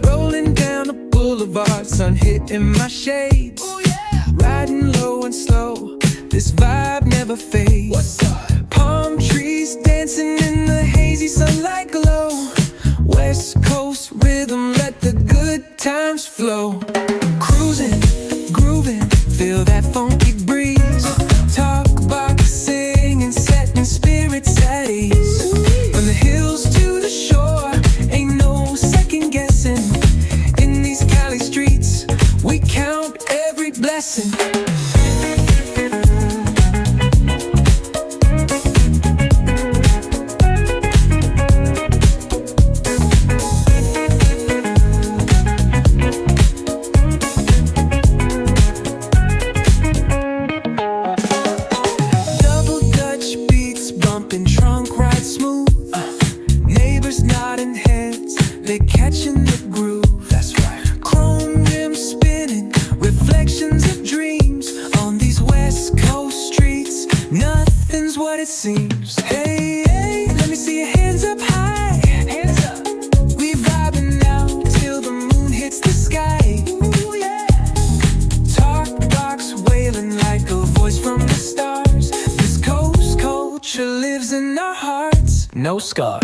Rolling down the boulevard, sun hitting my shades. Riding low and slow, this vibe never fades. What's up? Palm trees dancing in the hazy sunlight glow. West Coast rhythm, let the good times flow. Cruising, grooving, feel that funky breeze. Talk about singing, setting spirits at ease. From the hills to the shore, ain't no second guessing. In these Cali streets, we count every blessing. Trunk ride smooth, neighbors nodding heads, they catching the groove. That's right. Chrome rims spinning, reflections of dreams. On these West Coast streets, nothing's what it seems. Hey, hey, let me see your hands up high. Hands up. We vibing now till the moon hits the sky. Ooh, yeah. Talk box wailing like a voice from the stars. This coast culture lives in our hearts. No scars.